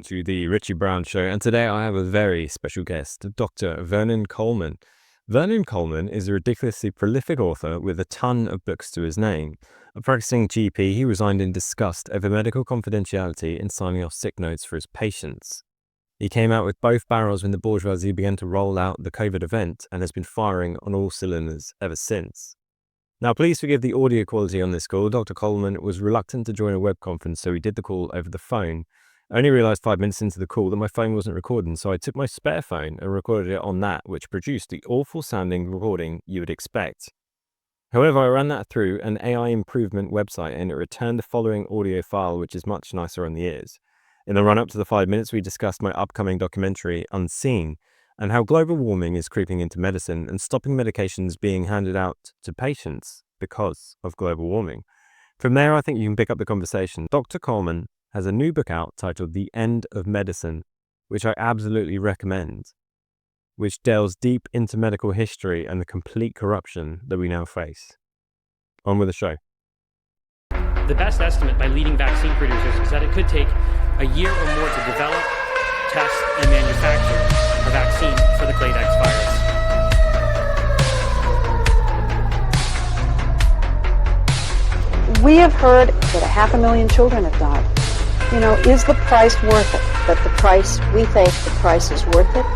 To the Richie Brown Show, and today I have a very special guest, Dr. Vernon Coleman. Vernon Coleman is a ridiculously prolific author with a ton of books to his name. A practicing GP, he resigned in disgust over medical confidentiality in signing off sick notes for his patients. He came out with both barrels when the bourgeoisie began to roll out the COVID event and has been firing on all cylinders ever since. Now, please forgive the audio quality on this call. Dr. Coleman was reluctant to join a web conference, so he did the call over the phone. I only realized 5 minutes into the call that my phone wasn't recording, so I took my spare phone and recorded it on that, which produced the awful sounding recording you would expect. However, I ran that through an AI improvement website and it returned the following audio file, which is much nicer on the ears. In the run-up to the 5 minutes, we discussed my upcoming documentary, Unseen, and how global warming is creeping into medicine and stopping medications being handed out to patients because of global warming. From there, I think you can pick up the conversation. Dr. Coleman has a new book out titled The End of Medicine, which I absolutely recommend, which delves deep into medical history and the complete corruption that we now face. On with the show. The best estimate by leading vaccine producers is that it could take a year or more to develop, test, and manufacture a vaccine for the Clade X virus. We have heard that 500,000 children have died. Is the price worth it? That the price, we think the price is worth it?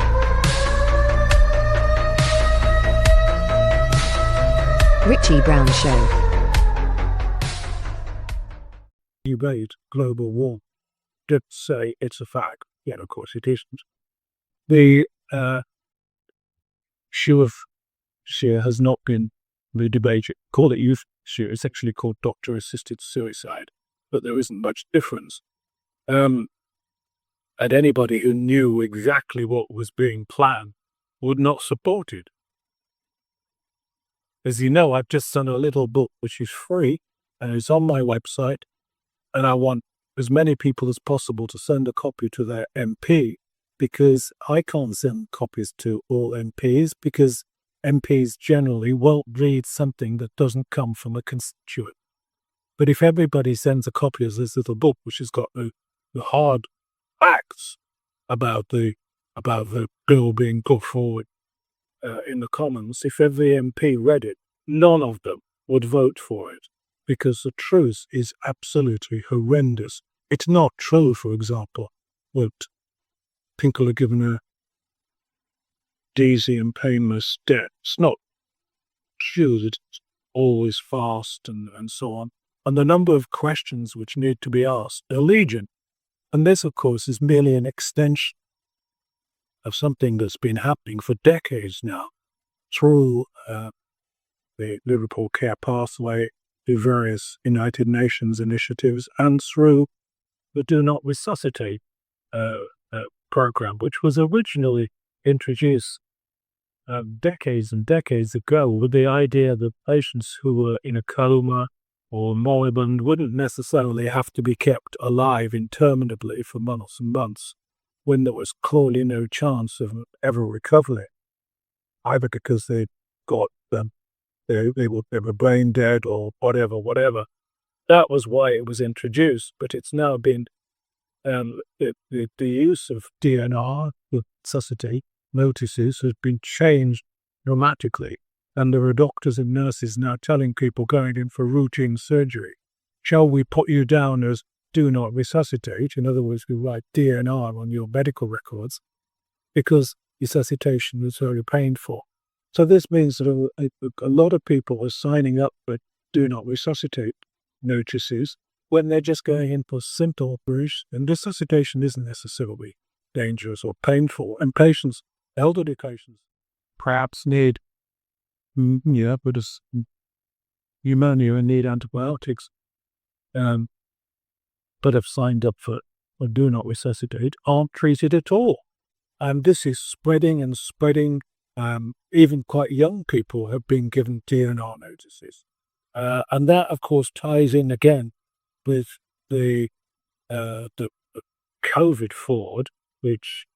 Richie Brown Show. Debate global warming. Did say it's a fact. Yet, of course, it isn't. The issue of Shia has not been debated. Call it euthanasia. It's actually called doctor-assisted suicide, but there isn't much difference. And anybody who knew exactly what was being planned would not support it. As you know, I've just done a little book which is free and it's on my website, and I want as many people as possible to send a copy to their MP, because I can't send copies to all MPs, because MPs generally won't read something that doesn't come from a constituent. But if everybody sends a copy of this little book, which has got the hard facts about the bill being put forward in the Commons, if every MP read it, none of them would vote for it, because the truth is absolutely horrendous. It's not true, for example, that people are given a easy and painless death. It's not true that it's always fast and so on. And the number of questions which need to be asked are legion. And this, of course, is merely an extension of something that's been happening for decades now through the Liverpool Care Pathway, the various United Nations initiatives, and through the Do Not Resuscitate program, which was originally introduced decades and decades ago with the idea that patients who were in a coma or moribund wouldn't necessarily have to be kept alive interminably for months and months when there was clearly no chance of ever recovering, either because they were brain dead or whatever. That was why it was introduced, but it's now been the use of DNR, resuscitate notices, has been changed dramatically. And there are doctors and nurses now telling people going in for routine surgery, shall we put you down as do not resuscitate? In other words, we write DNR on your medical records because resuscitation is very painful. So this means that a lot of people are signing up for do not resuscitate notices when they're just going in for simple operation. And resuscitation isn't necessarily dangerous or painful. And patients, elderly patients, perhaps need but it's pneumonia and need antibiotics, but have signed up for do not resuscitate, aren't treated at all. And this is spreading and spreading. Even quite young people have been given DNR notices. And that, of course, ties in again with the COVID fraud, which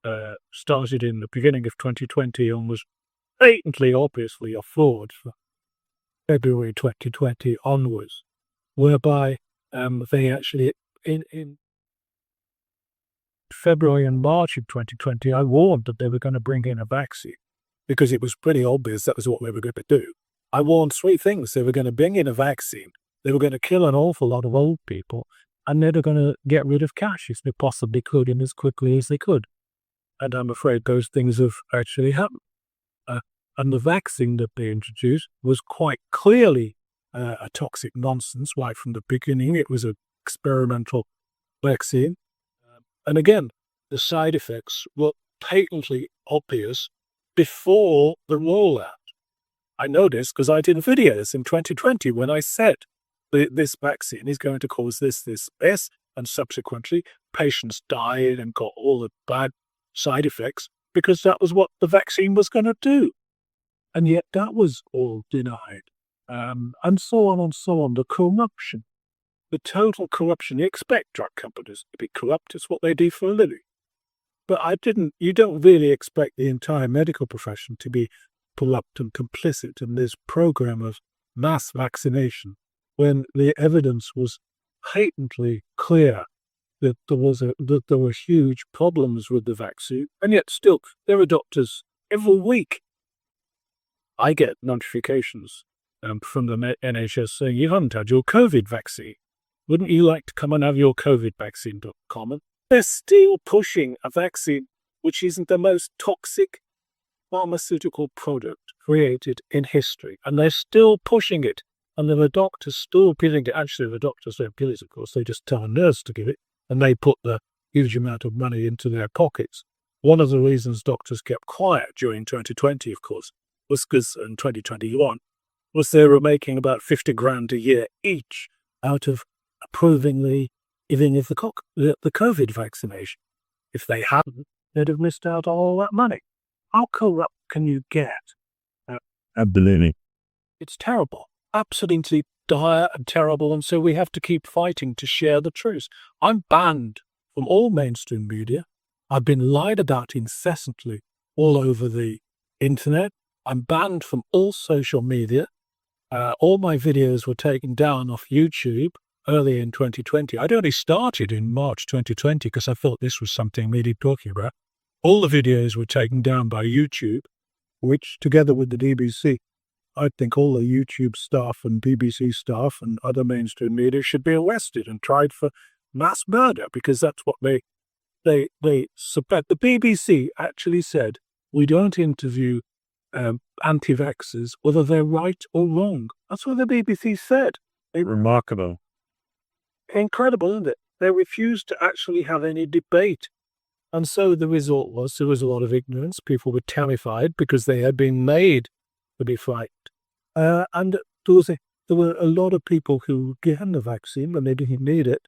started in the beginning of 2020 and was blatantly, obviously, a fraud for February 2020 onwards, whereby they actually, February and March of 2020, I warned that they were going to bring in a vaccine because it was pretty obvious that was what they were going to do. I warned 3 things. They were going to bring in a vaccine, they were going to kill an awful lot of old people, and they were going to get rid of cash if they possibly could and as quickly as they could. And I'm afraid those things have actually happened. And the vaccine that they introduced was quite clearly a toxic nonsense right from the beginning. It was an experimental vaccine. And again, the side effects were patently obvious before the rollout. I know this because I did videos in 2020 when I said this vaccine is going to cause this, and subsequently patients died and got all the bad side effects because that was what the vaccine was going to do. And yet that was all denied. And so on and so on. The corruption, the total corruption. You expect drug companies to be corrupt. It's what they do for a living. But you don't really expect the entire medical profession to be corrupt and complicit in this program of mass vaccination when the evidence was patently clear that there were huge problems with the vaccine. And yet still, there are doctors every week. I get notifications from the NHS saying, you haven't had your COVID vaccine. Wouldn't you like to come and have your COVID vaccine, Dr. Coleman? They're still pushing a vaccine which isn't the most toxic pharmaceutical product created in history. And they're still pushing it. And there are doctors still giving it. Actually, the doctors don't give it, of course. They just tell a nurse to give it. And they put the huge amount of money into their pockets. One of the reasons doctors kept quiet during 2020, of course, was because in 2021, was they were making about 50 grand a year each out of approving the giving of the COVID vaccination. If they hadn't, they'd have missed out on all that money. How corrupt can you get? Absolutely. It's terrible, absolutely dire and terrible, and so we have to keep fighting to share the truth. I'm banned from all mainstream media. I've been lied about incessantly all over the internet. I'm banned from all social media. All my videos were taken down off YouTube early in 2020. I'd only started in March 2020 because I thought this was something we needed talking about. All the videos were taken down by YouTube, which, together with the BBC, I think all the YouTube staff and BBC staff and other mainstream media should be arrested and tried for mass murder because that's what they support. The BBC actually said, we don't interview anti-vaxxers, whether they're right or wrong. That's what the BBC said. Remarkable. Incredible, isn't it? They refused to actually have any debate. And so the result was there was a lot of ignorance. People were terrified because they had been made to be frightened. And there were a lot of people who given the vaccine when they didn't need it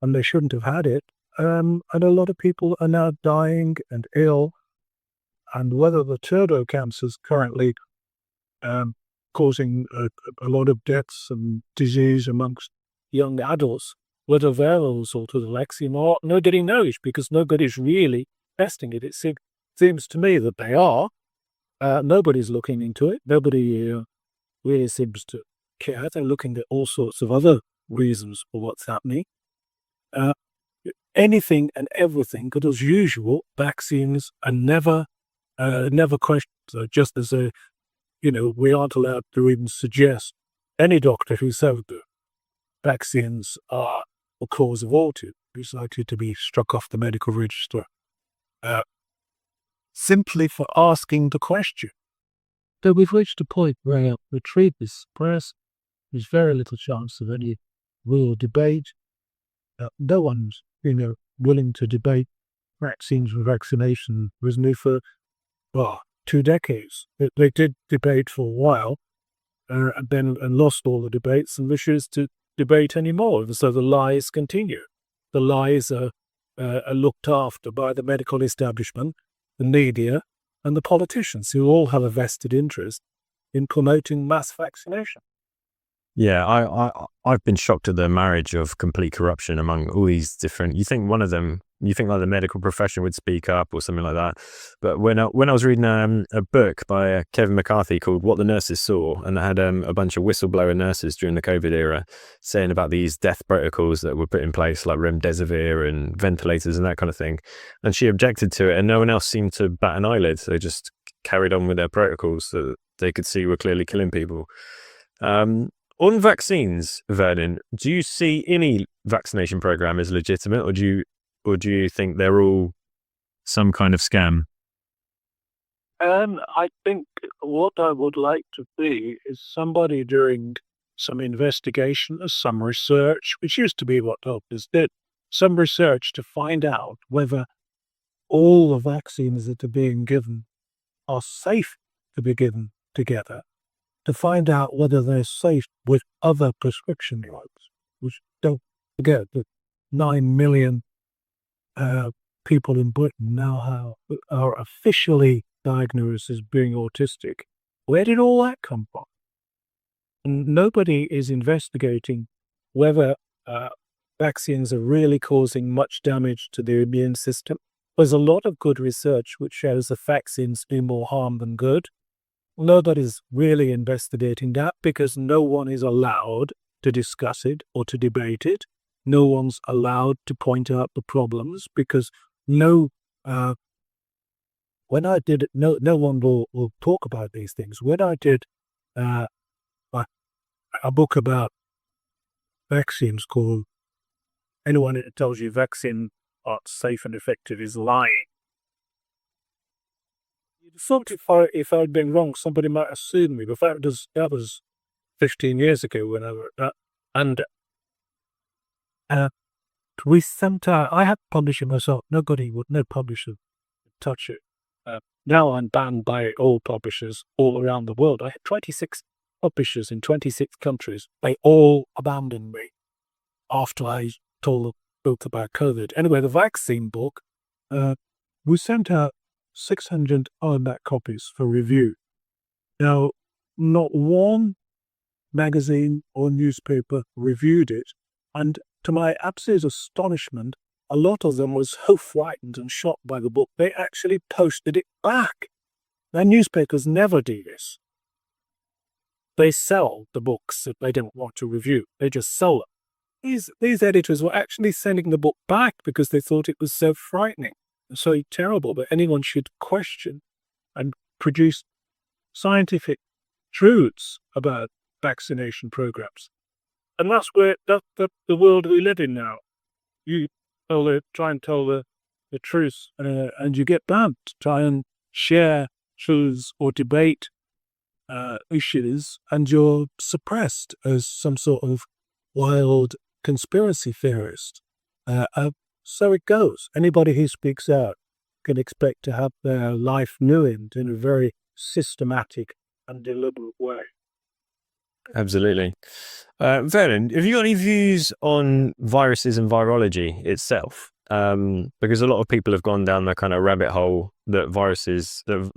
and they shouldn't have had it. And a lot of people are now dying and ill. And whether the turbo cancer is currently causing a lot of deaths and disease amongst young adults, whether they're a result of the vaccine or not, nobody knows because nobody's really testing it. It seems to me that they are. Nobody's looking into it. Nobody really seems to care. They're looking at all sorts of other reasons for what's happening. Anything and everything, but as usual, vaccines are never questioned. So just as we aren't allowed to even suggest any doctor who said that vaccines are the cause of autism is likely to be struck off the medical register simply for asking the question. Though we've reached a point where the truth is suppressed, there's very little chance of any real debate. No one's willing to debate vaccines and vaccination was new for 2 decades. They did debate for a while, and lost all the debates and refused to debate anymore. And so the lies continue. The lies are looked after by the medical establishment, the media, and the politicians, who all have a vested interest in promoting mass vaccination. Yeah, I've been shocked at the marriage of complete corruption among all these different. You think one of them you think like the medical profession would speak up or something like that. But when I was reading a book by Kevin McCarthy called What the Nurses Saw, and it had a bunch of whistleblower nurses during the COVID era saying about these death protocols that were put in place, like remdesivir and ventilators and that kind of thing. And she objected to it, and no one else seemed to bat an eyelid. So they just carried on with their protocols that they could see were clearly killing people. On vaccines, Vernon, do you see any vaccination program as legitimate, or do you think they're all some kind of scam? I think what I would like to see is somebody doing some investigation or some research, which used to be what doctors did, some research to find out whether all the vaccines that are being given are safe to be given together, to find out whether they're safe with other prescription drugs, which don't forget that 9 million people in Britain now are officially diagnosed as being autistic. Where did all that come from? And nobody is investigating whether vaccines are really causing much damage to the immune system. There's a lot of good research which shows the vaccines do more harm than good. Nobody's really investigating that because no one is allowed to discuss it or to debate it. No one's allowed to point out the problems because no one will talk about these things. When I did a book about vaccines called Anyone That Tells You Vaccine Aren't Safe and Effective Is Lying. I thought if I'd been wrong, somebody might have sued me, but that was 15 years ago when I wrote that. And I had to publish it myself. No publisher would touch it. Now I'm banned by all publishers all around the world. I had 26 publishers in 26 countries. They all abandoned me after I told the book about COVID. Anyway, the vaccine book, we sent out 600 hardback copies for review. Now, not one magazine or newspaper reviewed it, and to my absolute astonishment, a lot of them were so frightened and shocked by the book, they actually posted it back. Their newspapers never do this. They sell the books that they don't want to review. They just sell them. These editors were actually sending the book back because they thought it was so frightening and so terrible that anyone should question and produce scientific truths about vaccination programs. And that's the world we live in now. You try and tell the truth, and you get banned to try and share truths or debate issues, and you're suppressed as some sort of wild conspiracy theorist. So it goes. Anybody who speaks out can expect to have their life ruined in a very systematic and deliberate way. Absolutely. Vernon, have you got any views on viruses and virology itself? Because a lot of people have gone down the kind of rabbit hole that viruses, that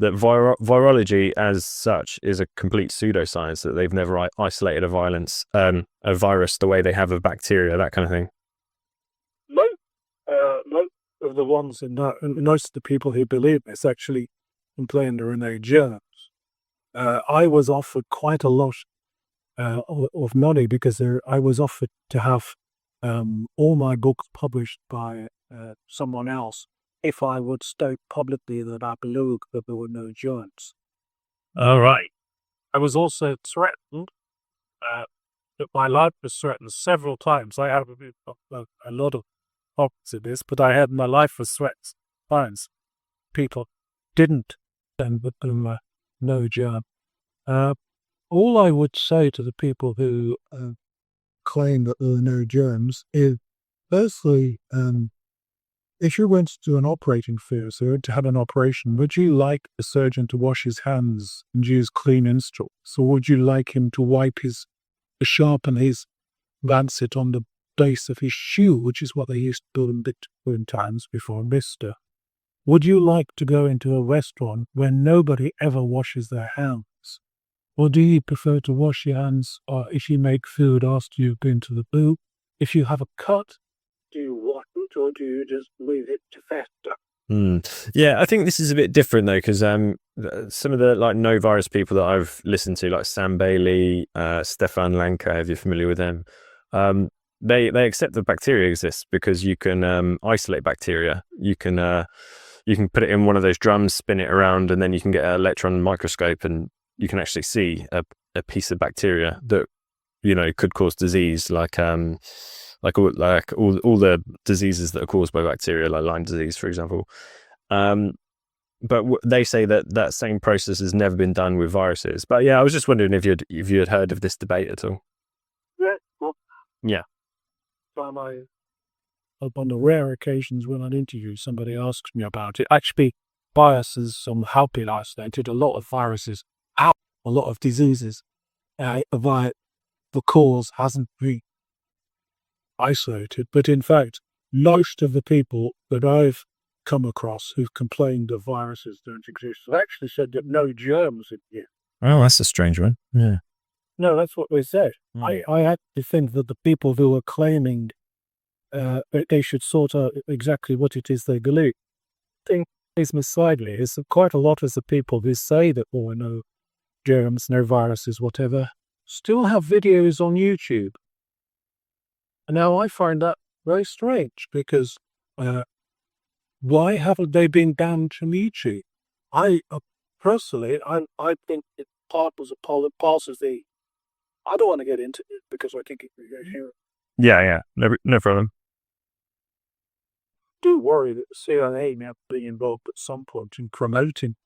virology as such is a complete pseudoscience, that they've never isolated a virus the way they have a bacteria, that kind of thing. Most of the ones in that, and most of the people who believe this actually complain there are no germs. I was offered quite a lot of money because I was offered to have all my books published by someone else if I would state publicly that I believed that there were no germs. All right. I was also threatened that my life was threatened several times. I have a lot of topics in this, but I had my life was threatened times. People didn't send that there were no germ. All I would say to the people who claim that there are no germs is, firstly, if you went to an operating theatre to have an operation, would you like the surgeon to wash his hands and use clean instruments, or would you like him to sharpen his lancet on the base of his shoe, which is what they used to do in Victorian times before Mister? Would you like to go into a restaurant where nobody ever washes their hands? Or do you prefer to wash your hands, or if you make food after you've been to the poo? If you have a cut, do you wash it? or do you just leave it to fester? Yeah, I think this is a bit different though, because some of the like no virus people that I've listened to, like Sam Bailey, Stefan Lanka, if you're familiar with them, they accept that bacteria exists because you can isolate bacteria. You can put it in one of those drums, spin it around, and then you can get an electron microscope, and you can actually see a piece of bacteria that could cause disease, like all the diseases that are caused by bacteria, like Lyme disease, for example. But they say that same process has never been done with viruses. But yeah, I was just wondering if you had heard of this debate at all. Yeah. Well, yeah. On the rare occasions when I interview, somebody asks me about it. Actually, viruses on how been isolated. A lot of viruses out, a lot of diseases. The cause hasn't been isolated, but in fact, most of the people that I've come across who've complained that viruses don't exist have actually said that no germs in here. Oh, that's a strange one. Yeah. No, that's what they said. I actually think that the people who are claiming they should sort out exactly what it is they believe. I think is misleading is quite a lot of the people who say that there are no germs, no viruses, whatever, still have videos on YouTube. Now, I find that very strange because why haven't they been banned from YouTube? I personally, I think it passes the. I don't want to get into it because I think it goes here. Yeah, no problem. I do worry that the CIA may be involved at some point in promoting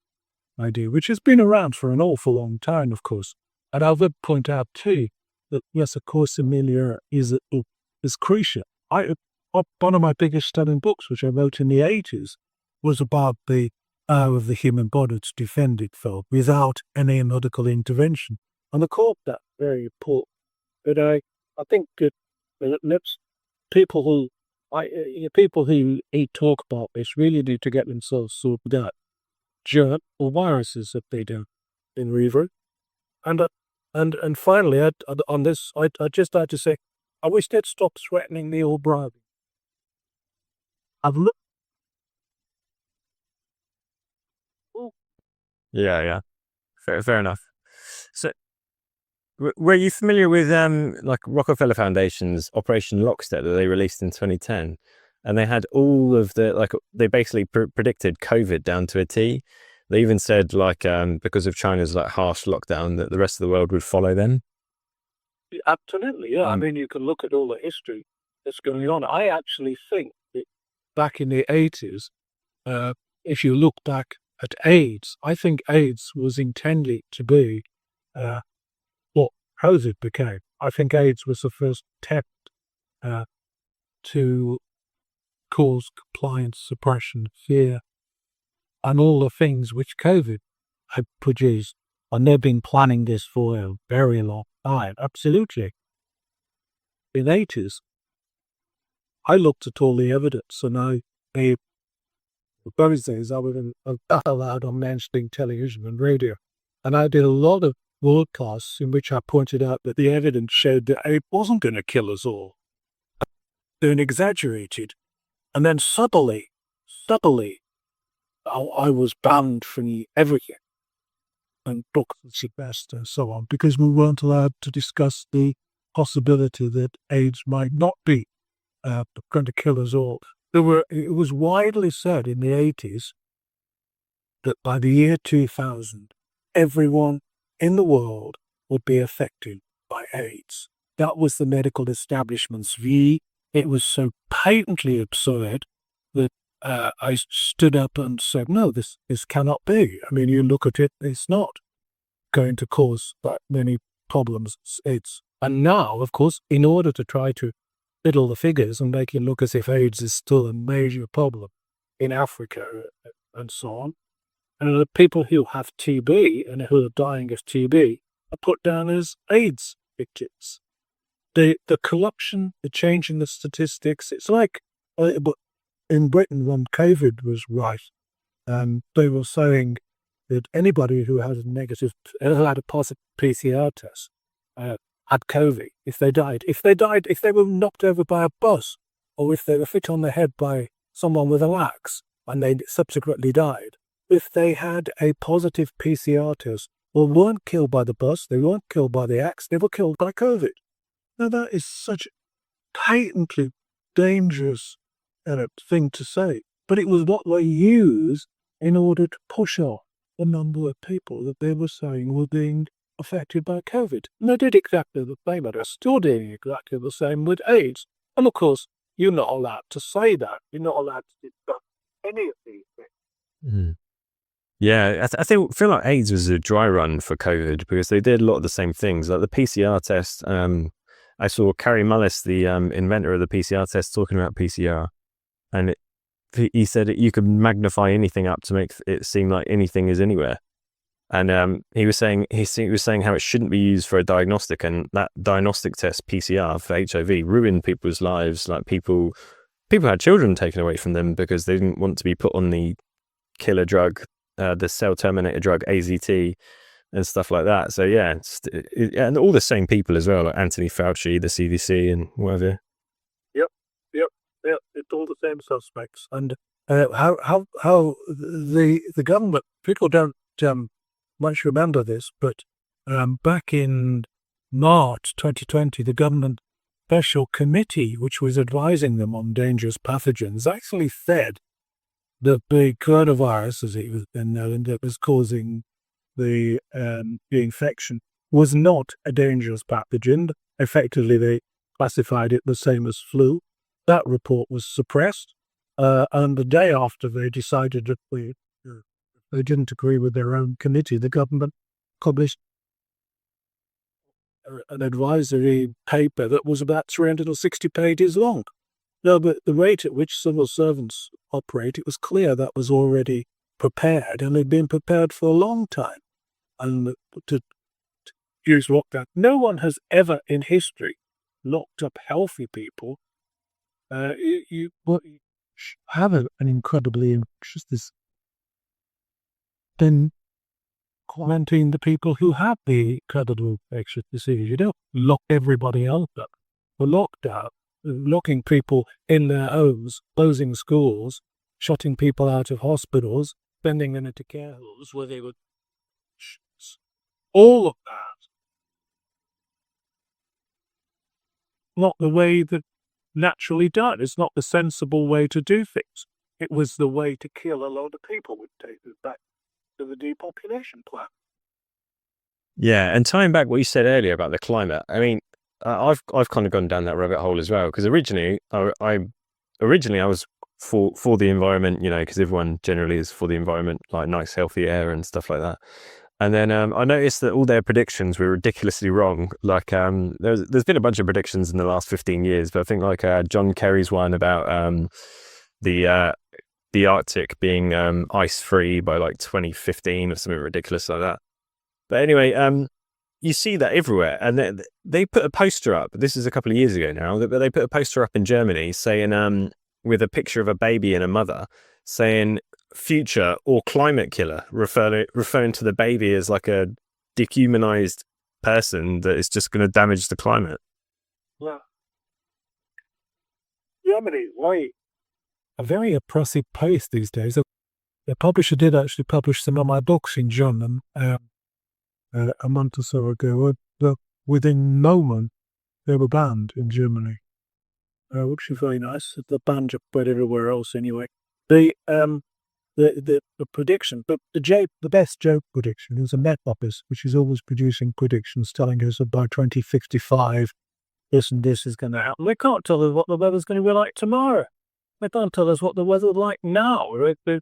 idea, which has been around for an awful long time, of course. And I would point out too that yes, of course, Emilia is crucial. One of my biggest studying books, which I wrote in the 80s, was about the power of the human body to defend itself without any medical intervention. And of course, that's very important. But I think that people who talk about this really need to get themselves sorted out. Germ or viruses if they don't in Reaver. And finally, on this, I just had to say, I wish they'd stop threatening the old bribe. I've looked. Yeah. Fair enough. So, were you familiar with like Rockefeller Foundation's Operation Lockstep that they released in 2010? And they had all of they basically predicted COVID down to a T. They even said because of China's harsh lockdown that the rest of the world would follow them. Absolutely, yeah. I mean, you can look at all the history that's going on. I actually think that back in the 80s, if you look back at AIDS, I think AIDS was intended to be what COVID became. I think AIDS was the first attempt to cause compliance, suppression, fear, and all the things which COVID had produced. And they've been planning this for a very long time. Absolutely. In the 80s, I looked at all the evidence, and those days I was not allowed on mainstream television and radio. And I did a lot of broadcasts in which I pointed out that the evidence showed that it wasn't going to kill us all. Then exaggerated. And then subtly, I was banned from everything. And books best and so on, because we weren't allowed to discuss the possibility that AIDS might not be going to kill us all. It was widely said in the 80s that by the year 2000, everyone in the world would be affected by AIDS. That was the medical establishment's view. It was so patently absurd that I stood up and said, no, this cannot be. I mean, you look at it, it's not going to cause that many problems. And now, of course, in order to try to fiddle the figures and make it look as if AIDS is still a major problem in Africa and so on, and the people who have TB and who are dying of TB are put down as AIDS victims. The corruption, the change in the statistics, it's like in Britain when COVID was right, they were saying that anybody who had a positive PCR test had COVID if they died. If they were knocked over by a bus or if they were hit on the head by someone with an axe and they subsequently died, if they had a positive PCR test or weren't killed by the bus, they weren't killed by the axe, they were killed by COVID. Now that is such a patently dangerous thing to say, but it was what they used in order to push off the number of people that they were saying were being affected by COVID. And they did exactly the same, but they're still doing exactly the same with AIDS. And of course, you're not allowed to say that. You're not allowed to discuss any of these things. Yeah, I feel like AIDS was a dry run for COVID because they did a lot of the same things, like the PCR test. I saw Carrie Mullis, the inventor of the PCR test, talking about PCR, and he said you could magnify anything up to make it seem like anything is anywhere. And he was saying how it shouldn't be used for a diagnostic, and that diagnostic test PCR for HIV ruined people's lives. Like people had children taken away from them because they didn't want to be put on the killer drug, the cell terminator drug AZT, and stuff like that. So yeah, and all the same people as well, like Anthony Fauci, the CDC, and whatever. Yep. It's all the same suspects. And how the government, people don't much remember this, but back in March 2020, the government special committee, which was advising them on dangerous pathogens, actually said that the coronavirus, as it was then known, that was causing the infection, was not a dangerous pathogen. Effectively, they classified it the same as flu. That report was suppressed, and the day after they decided that they didn't agree with their own committee, the government published an advisory paper that was about 360 pages long. No, but the rate at which civil servants operate, it was clear that was already prepared, and had been prepared for a long time. And to use lockdown, no one has ever in history locked up healthy people. You have an incredibly just then quarantine the people who have the incredible infectious disease. You don't lock everybody else up. For lockdown, locking people in their homes, closing schools, shutting people out of hospitals, sending them into care homes where they would. All of that. Not the way that naturally done. It's not the sensible way to do things. It was the way to kill a lot of people, would take us back to the depopulation plan. Yeah, and tying back what you said earlier about the climate, I mean, I've kind of gone down that rabbit hole as well, because originally I was for the environment, because everyone generally is for the environment, like nice healthy air and stuff like that. And then I noticed that all their predictions were ridiculously wrong. Like there's been a bunch of predictions in the last 15 years, but I think like John Kerry's one about the Arctic being ice-free by like 2015 or something ridiculous like that. But anyway, you see that everywhere. And they put a poster up, this is a couple of years ago now, but they put a poster up in Germany saying, with a picture of a baby and a mother, saying future or climate killer, referring to the baby as like a dehumanized person that is just going to damage the climate. Well, Germany, why? A very oppressive place these days. The publisher did actually publish some of my books in German a month or so ago. But within no month, they were banned in Germany, which is very nice. The ban just spread everywhere else anyway. The prediction, but the best joke prediction is a Met Office, which is always producing predictions telling us that by 2055, this and this is going to happen. They can't tell us what the weather's going to be like tomorrow. They can't tell us what the weather's like now. They're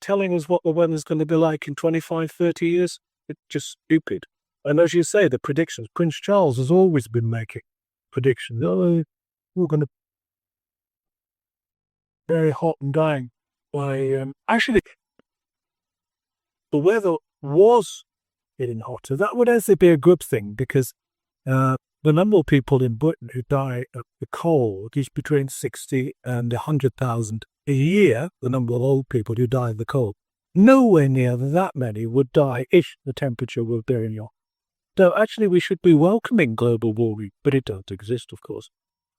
telling us what the weather's going to be like in 25, 30 years. It's just stupid. And as you say, the predictions, Prince Charles has always been making predictions. Oh, we're going to be very hot and dying. Actually, the weather was getting hotter. That would actually be a good thing, because the number of people in Britain who die of the cold is between 60 and 100,000 a year, the number of old people who die of the cold. Nowhere near that many would die if the temperature were very hot. So actually we should be welcoming global warming, but it doesn't exist, of course.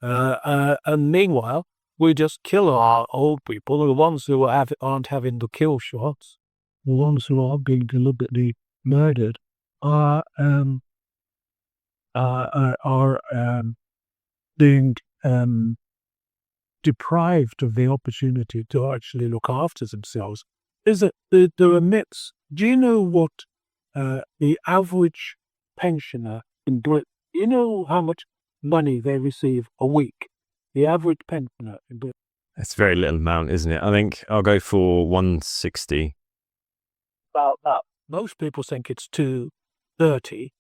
And meanwhile, we just kill our old people, the ones who aren't having the kill shots, the ones who are being deliberately murdered are being deprived of the opportunity to actually look after themselves. Is it there are myths? Do you know what the average pensioner in Britain? You know how much money they receive a week? The average pensioner in Britain. It's a very little amount, isn't it? I think I'll go for 160. About that. Most people think it's 230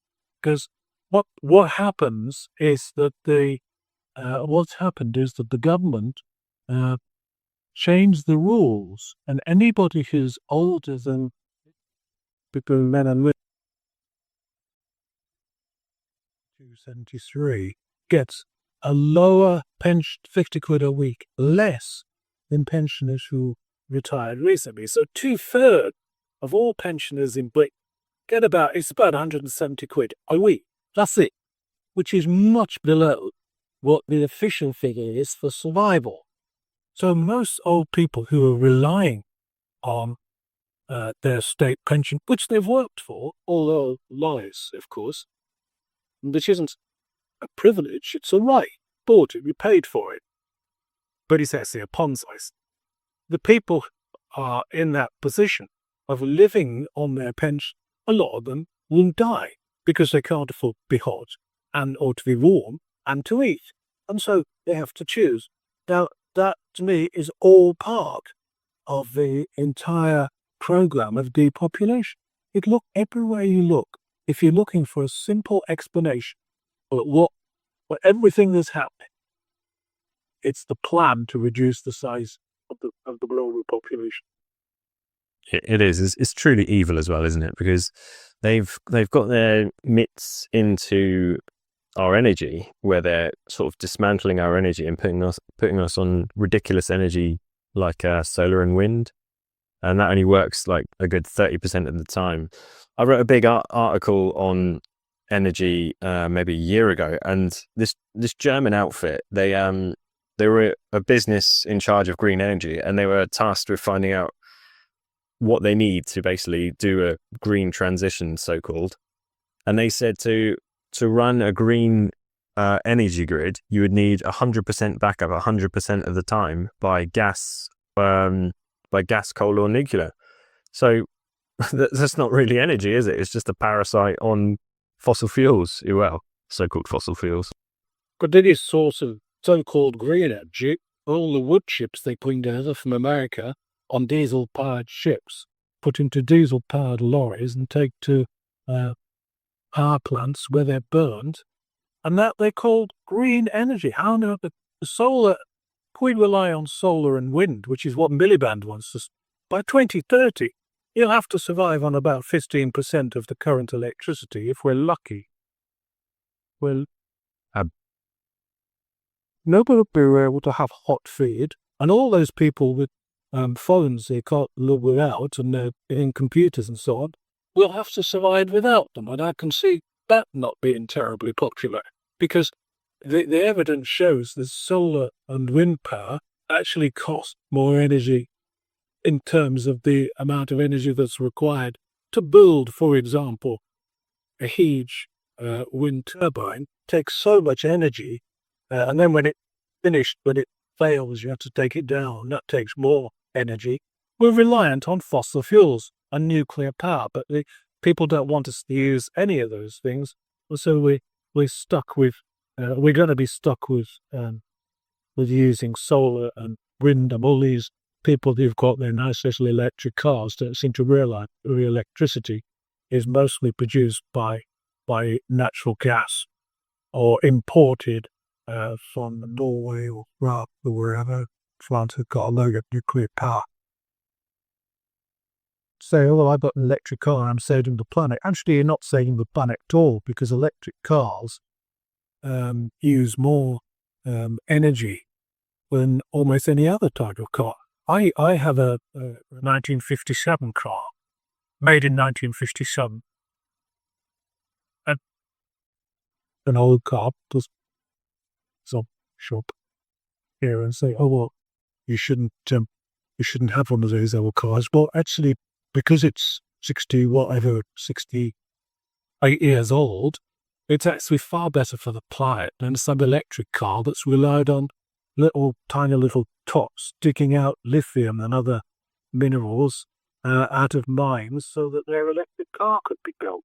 because what happens is that what's happened is that the government changed the rules, and anybody who's older than people, men and women, 273, gets a lower pension, 50 quid a week, less than pensioners who retired recently. So 2/3 of all pensioners in Britain get about 170 quid a week. That's it, which is much below what the official figure is for survival. So most old people who are relying on their state pension, which they've worked for, although lies, of course, which isn't a privilege, it's a right. Bought it, we paid for it. But it's actually a Ponzi. The people are in that position of living on their pension. A lot of them will die because they can't afford to be hot or to be warm and to eat. And so they have to choose. Now, that to me is all part of the entire program of depopulation. You look everywhere you look. If you're looking for a simple explanation of what everything that's happening, it's the plan to reduce the size of the global population. It is. It's truly evil as well, isn't it? Because they've got their mitts into our energy, where they're sort of dismantling our energy and putting us on ridiculous energy like solar and wind, and that only works like a good 30% of the time. I wrote a big article on energy maybe a year ago, and this German outfit, they were a business in charge of green energy, and they were tasked with finding out what they need to basically do a green transition, so-called. And they said to run a green energy grid, you would need 100% backup 100% of the time by gas, coal or nuclear. So that's not really energy, is it? It's just a parasite on fossil fuels, well, so-called fossil fuels. But it is source of so-called green energy. All the wood chips they bring together from America on diesel-powered ships, put into diesel-powered lorries and take to power plants where they're burned, and that they called green energy. How on earth the solar? We rely on solar and wind, which is what Miliband wants us. By 2030, you'll have to survive on about 15% of the current electricity if we're lucky. Well, nobody will be able to have hot feed, and all those people with phones they can't live without, and they're in computers and so on, will have to survive without them. And I can see that not being terribly popular, because the evidence shows that solar and wind power actually cost more energy in terms of the amount of energy that's required to build, for example, a huge wind turbine. Takes so much energy, and then when it fails, you have to take it down. That takes more energy. We're reliant on fossil fuels and nuclear power, but people don't want us to use any of those things. So we're stuck with. We're going to be stuck with using solar and wind, and all these people who've got their nice little electric cars don't seem to realize the electricity is mostly produced by natural gas or imported from Norway or wherever. France has got a load of nuclear power. Say, oh, I've got an electric car, I'm saving the planet. Actually, you're not saving the planet at all, because electric cars use more energy than almost any other type of car. I have a 1957 car, made in 1957. And an old car, so shop here and say, "Oh well, you shouldn't have one of those old cars." Well, actually, because it's 68 years old, it's actually far better for the planet than some electric car that's relied on tiny little tots digging out lithium and other minerals out of mines so that their electric car could be built.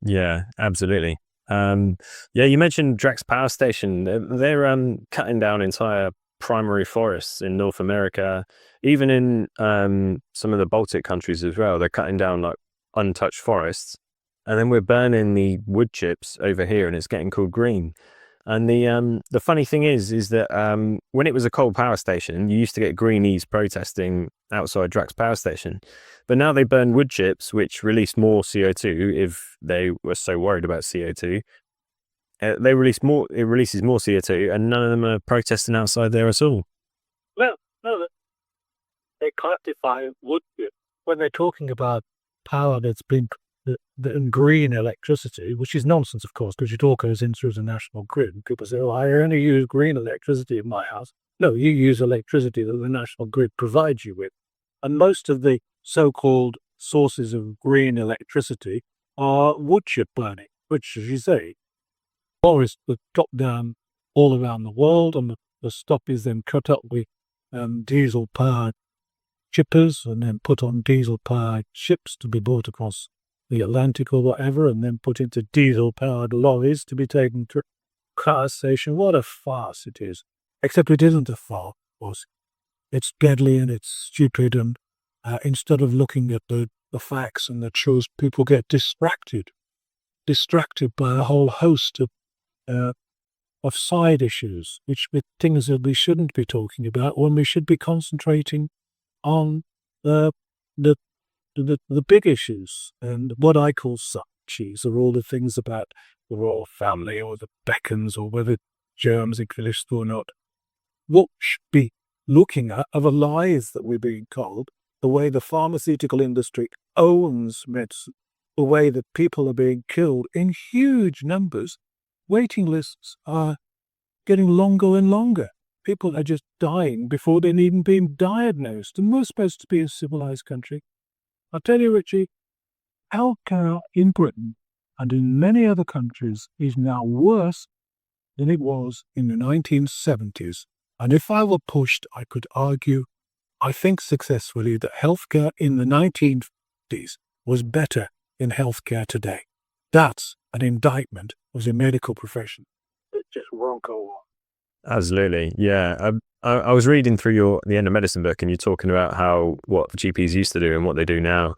Yeah, absolutely. You mentioned Drax Power Station. They're cutting down entire primary forests in North America, even in some of the Baltic countries as well. They're cutting down like untouched forests, and then we're burning the wood chips over here, and it's getting called green. And the funny thing is that when it was a coal power station, you used to get greenies protesting outside Drax Power Station, but now they burn wood chips, which release more CO2. If they were so worried about CO2, it releases more CO2, and none of them are protesting outside there at all. Well, no, they classify wood chip when they're talking about power that's been the green electricity, which is nonsense, of course, because it all goes in through the national grid. People say, "Oh, I only use green electricity in my house." No, you use electricity that the national grid provides you with. And most of the so-called sources of green electricity are wood chip burning, which, as you say, forests are chopped down all around the world, and the stuff is then cut up with diesel-powered chippers and then put on diesel-powered ships to be brought across the Atlantic or whatever, and then put into diesel-powered lorries to be taken to a power station. What a farce it is. Except it isn't a farce, of course. It's deadly and it's stupid, and instead of looking at the facts and the truth, people get distracted by a whole host of side issues, things that we shouldn't be talking about when we should be concentrating on the big issues. And what I call cheese are all the things about the royal family or the Beckons or whether germs exist or not. What we should be looking at are the lies that we're being told, the way the pharmaceutical industry owns medicine, the way that people are being killed in huge numbers. Waiting lists are getting longer and longer. People are just dying before they've even been diagnosed. And we're supposed to be a civilized country. I'll tell you, Richie, healthcare in Britain and in many other countries is now worse than it was in the 1970s. And if I were pushed, I could argue, I think successfully, that healthcare in the 1950s was better than healthcare today. That's an indictment of the medical profession. It just won't go on. Absolutely, yeah. I was reading through the End of Medicine book, and you're talking about what GPs used to do and what they do now,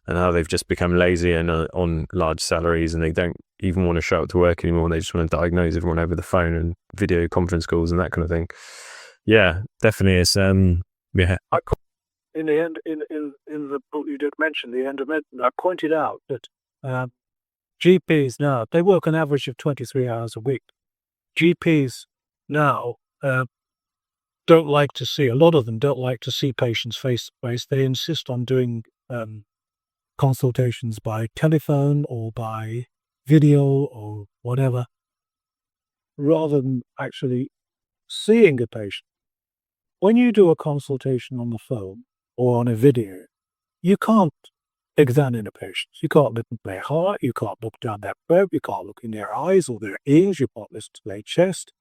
and how they've just become lazy and on large salaries, and they don't even want to show up to work anymore. They just want to diagnose everyone over the phone and video conference calls and that kind of thing. Yeah, definitely. It's yeah. In the end, in the book you did mention, the End of Medicine, I pointed out that GPs now, they work an average of 23 hours a week. GPs now don't like to see, a lot of them don't like to see patients face to face. They insist on doing consultations by telephone or by video or whatever, rather than actually seeing a patient. When you do a consultation on the phone or on a video, you can't examine a patient. You can't look at their heart, you can't look down their throat, you can't look in their eyes or their ears, you can't listen to their chest,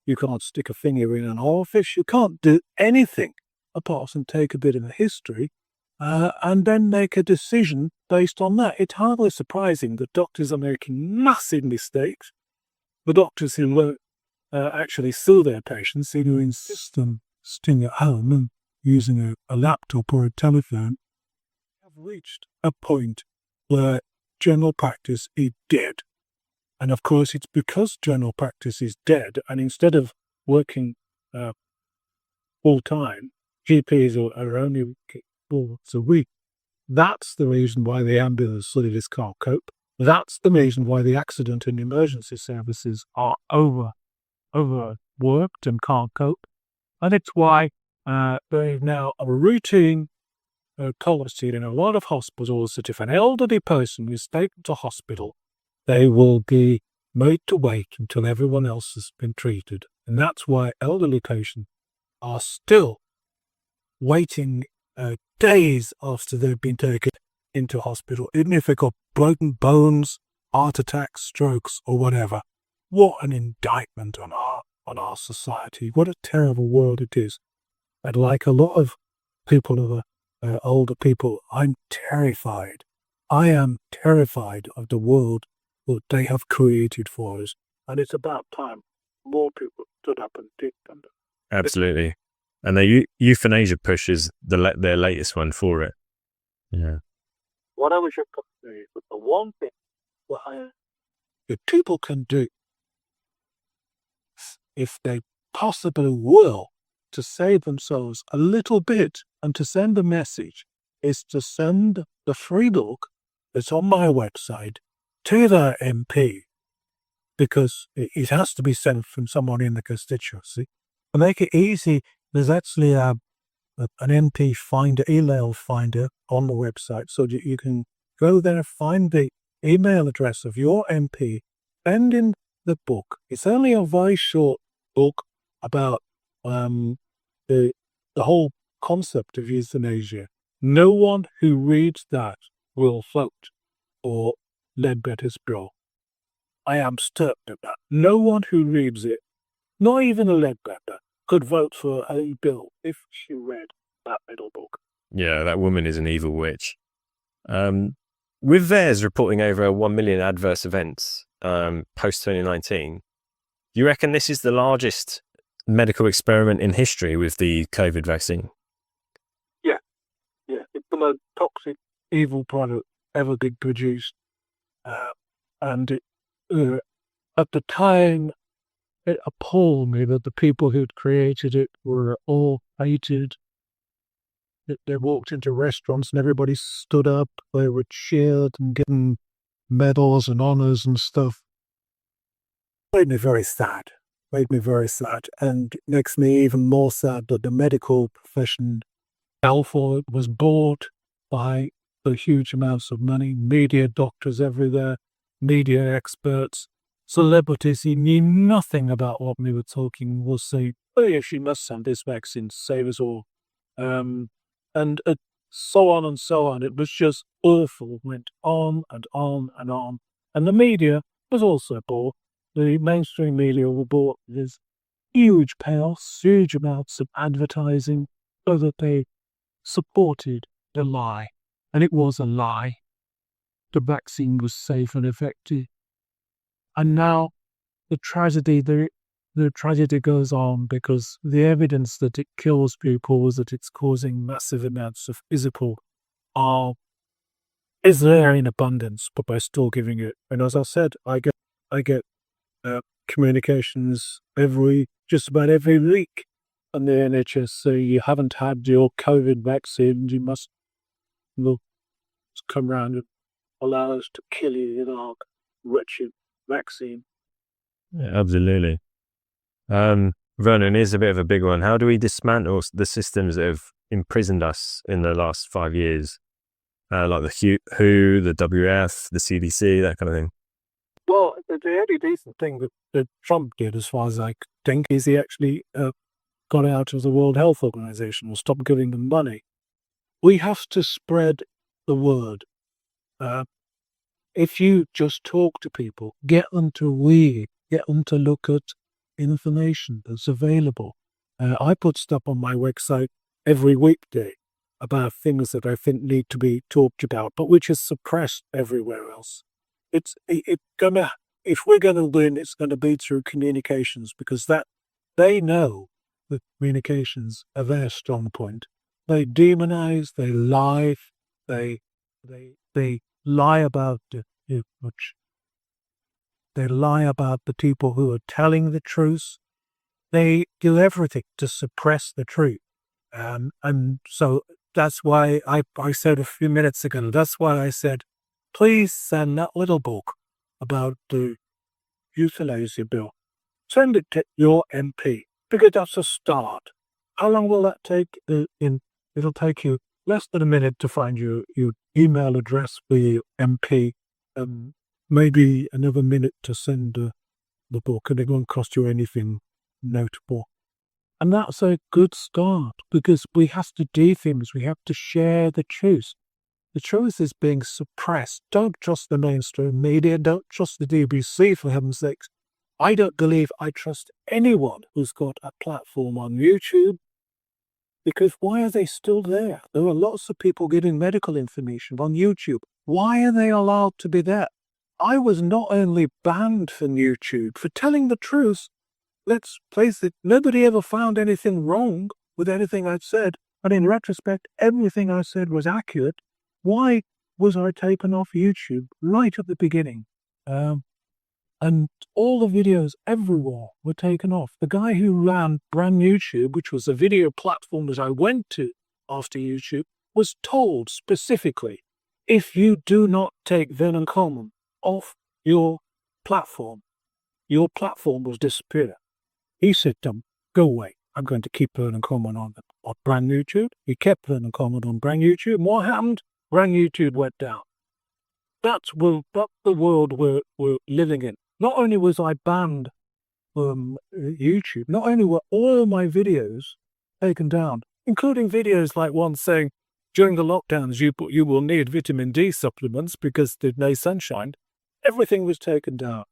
you can't stick a finger in an orifice, you can't do anything apart from take a bit of a history and then make a decision based on that. It's hardly surprising that doctors are making massive mistakes. The doctors who won't actually sue their patients, who insist on staying at home and using a laptop or a telephone, have reached a point where general practice is dead. And of course, it's because general practice is dead, and instead of working full-time, GPs are only working 4 hours a week. That's the reason why the ambulance service can't cope. That's the reason why the accident and emergency services are overworked and can't cope. And it's why there is now a routine policy in a lot of hospitals that if an elderly person is taken to hospital, they will be made to wait until everyone else has been treated. And that's why elderly patients are still waiting days after they've been taken into hospital, even if they've got broken bones, heart attacks, strokes, or whatever. What an indictment on our society. What a terrible world it is. And like a lot of people who are older people, I'm terrified. I am terrified of the world that they have created for us. And it's about time more people stood up and did something. Absolutely. And the euthanasia push is their latest one for it. Yeah. What I was just going to say is that the one thing that people can do, if they possibly will, to save themselves a little bit and to send a message, is to send the free book that's on my website to their MP, because it has to be sent from someone in the constituency. To make it easy, there's actually an MP finder, email finder on the website, so that you can go there, find the email address of your MP, send in the book. It's only a very short book about the whole concept of euthanasia. No one who reads that will vote for Ledbetter's bill. I am certain of that. No one who reads it, not even a Ledbetter, could vote for a bill if she read that little book. Yeah, that woman is an evil witch. With theirs reporting over 1 million adverse events post 2019, do you reckon this is the largest medical experiment in history with the COVID vaccine? Yeah, it's the most toxic, evil product ever been produced. And at the time, it appalled me that the people who'd created it were all hated. They walked into restaurants and everybody stood up. They were cheered and given medals and honors and stuff. Made me very sad. And it makes me even more sad that the medical profession fell for it, was bought by the huge amounts of money, media doctors everywhere, media experts, celebrities who knew nothing about what we were talking will say, oh yeah, she must send this vaccine to save us all. And so on and so on. It was just awful. It went on and on and on. And the media was also bought. The mainstream media were bought with huge payoffs, huge amounts of advertising, so that they supported the lie. And it was a lie. The vaccine was safe and effective. And now the tragedy goes on because the evidence that it kills people, that it's causing massive amounts of physical harm, is there in abundance, but we're still giving it. And as I said, I get communications just about every week on the NHS say you haven't had your COVID vaccine, you must come round and allow us to kill you with our wretched vaccine. Yeah, absolutely. Vernon is a bit of a big one. How do we dismantle the systems that have imprisoned us in the last 5 years? Like the WHO, the WF, the CDC, that kind of thing. Well, the only decent thing that Trump did, as far as I think, is he actually got out of the World Health Organization or stopped giving them money. We have to spread the word. If you just talk to people, get them to read, get them to look at information that's available. I put stuff on my website every weekday about things that I think need to be talked about, but which is suppressed everywhere else. If we're gonna win, it's gonna be through communications, because that they know that communications are their strong point. They demonize, they lie, they lie about they lie about the people who are telling the truth. They do everything to suppress the truth, and so that's why I said a few minutes ago. That's why I said, please send that little book about the euthanasia bill. Send it to your MP, because that's a start. How long will that take? It'll take you less than a minute to find your email address for your MP. maybe another minute to send the book, and it won't cost you anything notable. And that's a good start, because we have to do things. We have to share the truth. The truth is being suppressed. Don't trust the mainstream media. Don't trust the BBC, for heaven's sakes. I don't believe I trust anyone who's got a platform on YouTube, because why are they still there? There are lots of people giving medical information on YouTube. Why are they allowed to be there? I was not only banned from YouTube for telling the truth. Let's face it, nobody ever found anything wrong with anything I'd said. And in retrospect, everything I said was accurate. Why was I taken off YouTube right at the beginning? And all the videos everywhere were taken off. The guy who ran Brand YouTube, which was a video platform that I went to after YouTube, was told specifically, if you do not take Vernon Coleman off your platform will disappear. He said to him, go away. I'm going to keep Vernon Coleman on Brand YouTube. He kept Vernon Coleman on Brand YouTube. And what happened? Brand YouTube went down. That's the world we're living in. Not only was I banned from YouTube, not only were all my videos taken down, including videos like one saying, during the lockdowns, you will need vitamin D supplements because there's no sunshine. Everything was taken down.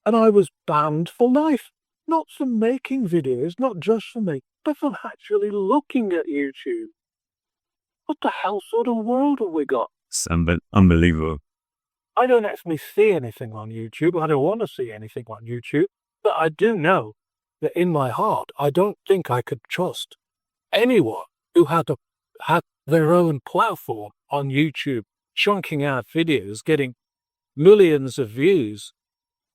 And I was banned for life. Not for making videos, not just for me, but for actually looking at YouTube. What the hell sort of world have we got? It's unbelievable. I don't actually see anything on YouTube. I don't want to see anything on YouTube. But I do know that in my heart, I don't think I could trust anyone who had their own platform on YouTube, chunking out videos, getting millions of views.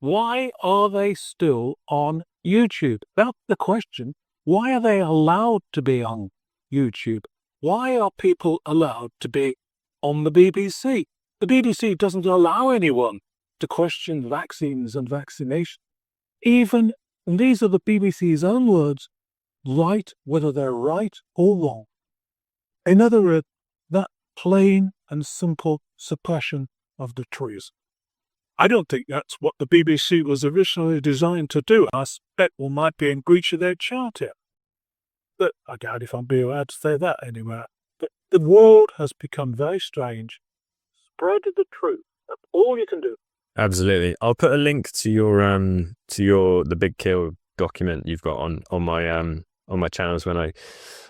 Why are they still on YouTube? That's the question. Why are they allowed to be on YouTube? Why are people allowed to be on the BBC? The BBC doesn't allow anyone to question vaccines and vaccination. Even, and these are the BBC's own words, right, whether they're right or wrong. In other words, that plain and simple suppression of the truth. I don't think that's what the BBC was originally designed to do. I suspect we might be in breach of their charter. But I doubt if I'll be allowed to say that anywhere. But the world has become very strange. Spread the truth. That's all you can do. Absolutely. I'll put a link to your the Big Kill document you've got on my channels when I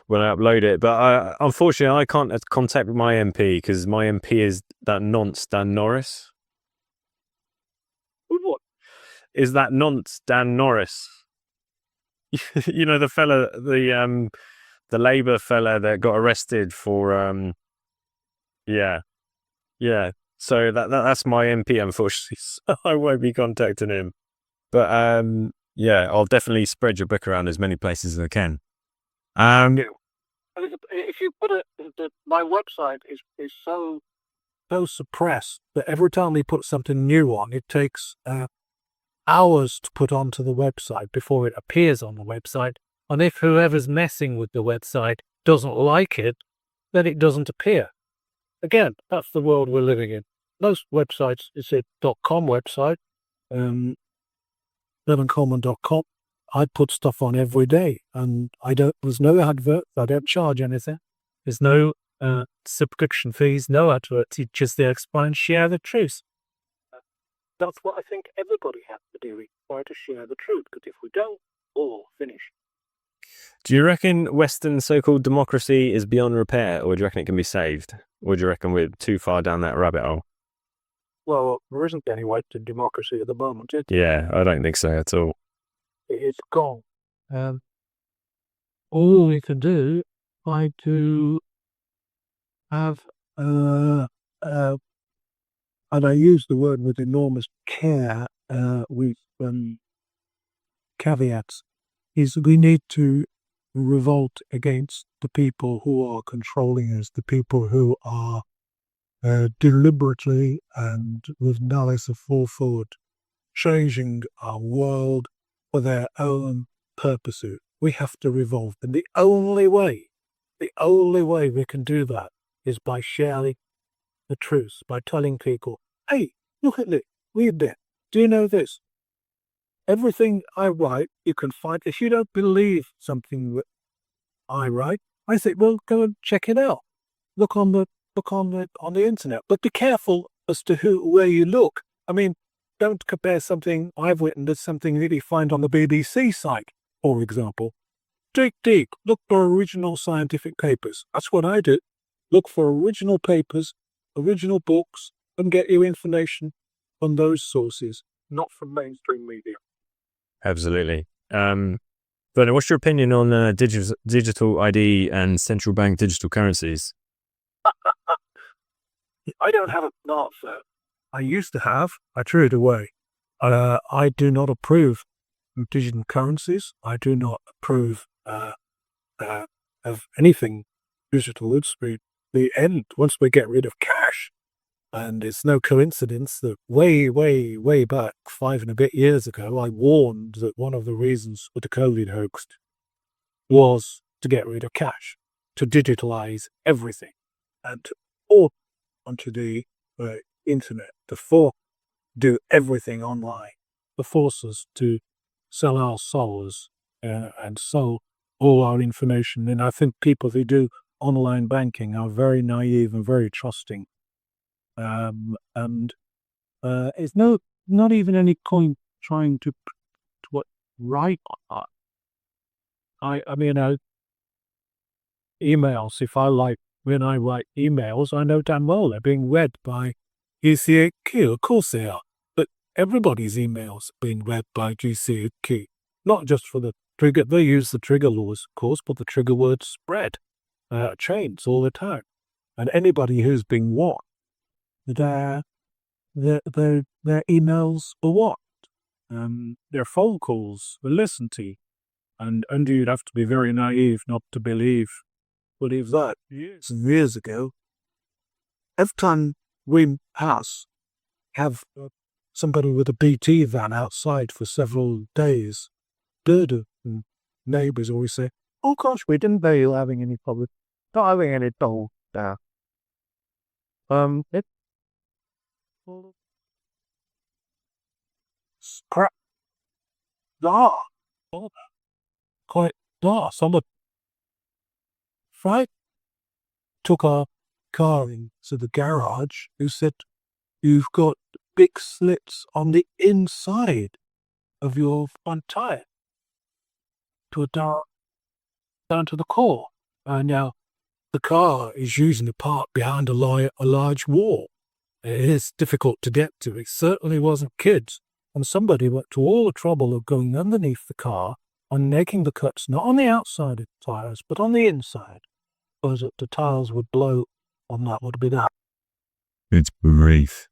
upload it. But unfortunately I can't contact my MP because my MP is that nonce Dan Norris. What? Is that nonce Dan Norris? You know, the fella, the Labour fella that got arrested for yeah. So that's my MP, unfortunately. So I won't be contacting him. But yeah, I'll definitely spread your book around as many places as I can. If you put it, my website is so suppressed that every time we put something new on, it takes hours to put onto the website before it appears on the website. And if whoever's messing with the website doesn't like it, then it doesn't appear. Again, that's the world we're living in. Most websites, it's a .com website, VernonColeman.com. I put stuff on every day, and there's no adverts, I don't charge anything. There's no subscription fees, no adverts, it's just there explain, share the truth. That's what I think everybody has to do, try to share the truth, because if we don't, we'll finish. Do you reckon Western so-called democracy is beyond repair, or do you reckon it can be saved? Or do you reckon we're too far down that rabbit hole? Well, there isn't any Western democracy at the moment, is there? Yeah, I don't think so at all. It's gone. All we can do, try to have, and I use the word with enormous care, with caveats, is we need to revolt against the people who are controlling us, the people who are deliberately and with malice aforethought changing our world for their own purposes. We have to revolt. And the only way we can do that is by sharing the truth, by telling people, hey, look at this. read this. Do you know this? Everything I write, you can find. If you don't believe something that I write, I say, well, go and check it out. Look on the internet. But be careful as to where you look. I mean, don't compare something I've written to something that you find on the BBC site, for example. Dig deep. Look for original scientific papers. That's what I do. Look for original papers, original books, and get your information from those sources, not from mainstream media. Absolutely. Vernon, what's your opinion on digital ID and central bank digital currencies? I don't have a smartphone. I used to have. I threw it away. I do not approve of digital currencies. I do not approve of anything digital. It's the end. Once we get rid of cash, and it's no coincidence that way back 5 and a bit years ago, I warned that one of the reasons for the COVID hoax was to get rid of cash, to digitalize everything, and to force onto the internet, to do everything online, to force us to sell our souls and sell all our information. And I think people who do online banking are very naive and very trusting. It's not even any point trying to write on that. I mean, emails, when I write emails, I know damn well they're being read by GCHQ. Of course they are. But everybody's emails are being read by GCHQ. Not just for the trigger. They use the trigger laws, of course, but the trigger words spread, chains all the time. And anybody who's being watched, their emails are watched. Their phone calls are listened to. And you'd have to be very naive not to believe that. Years and years ago, every time we have somebody with a BT van outside for several days, neighbours always say, oh gosh, we didn't know you were having any problems. Not having any trouble now. It's crap. Quite somebody took our car into the garage, who said, you've got big slits on the inside of your front tire down to the core. Now, the car is usually parked behind a large wall. It is difficult to get to. It certainly wasn't kids. And somebody went to all the trouble of going underneath the car and making the cuts not on the outside of the tires, but on the inside, so that the tires would blow on that would be that. It's brief.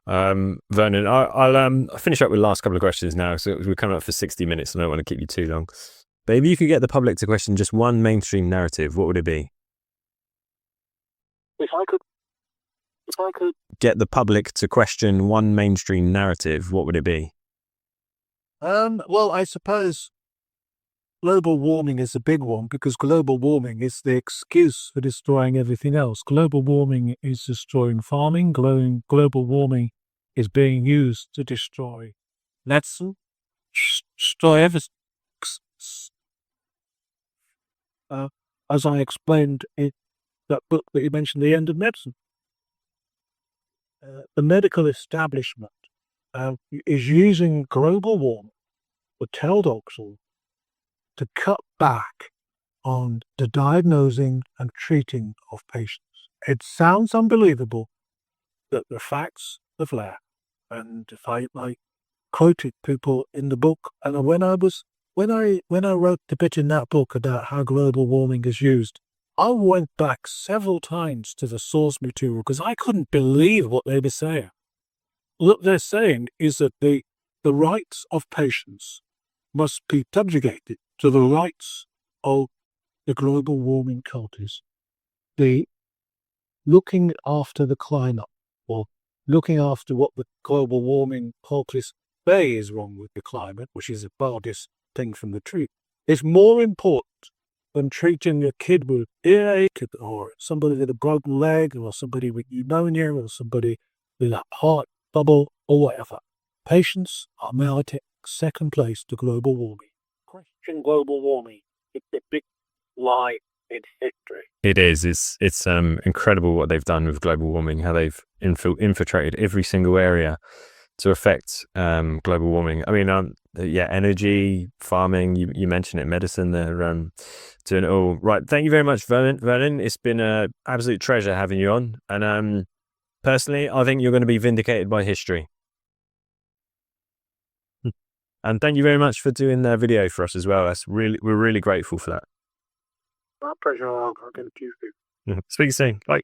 Vernon, I'll finish up with the last couple of questions now. So we're coming up for 60 minutes, and I don't want to keep you too long. But if you could get the public to question just one mainstream narrative, what would it be? If I could get the public to question one mainstream narrative, what would it be? Well, I suppose global warming is a big one, because global warming is the excuse for destroying everything else. Global warming is destroying farming. Global warming is being used to destroy medicine, destroy everything. As I explained in that book that you mentioned, The End of Medicine, the medical establishment is using global warming or paradoxal to cut back on the diagnosing and treating of patients. It sounds unbelievable, that the facts are there. And if I quoted people in the book, and when I wrote the bit in that book about how global warming is used, I went back several times to the source material because I couldn't believe what they were saying. What they're saying is that the rights of patients must be subjugated to the rights of the global warming cultists. The looking after the climate, or looking after what the global warming cultists say is wrong with the climate, which is the farthest thing from the truth, is more important than treating a kid with earache, or somebody with a broken leg, or somebody with pneumonia, or somebody with a heart bubble, or whatever. Patients are meriting second place to global warming. Question global warming. It's a big lie in history. It is. It's incredible what they've done with global warming, how they've infiltrated every single area to affect global warming. I mean, yeah, energy, farming, you mentioned it, medicine, they're doing it all. Right, thank you very much, Vernon. It's been an absolute treasure having you on. And personally, I think you're going to be vindicated by history. And thank you very much for doing the video for us as well. We're really grateful for that. My pleasure. I'll get to you. Speak soon. Bye.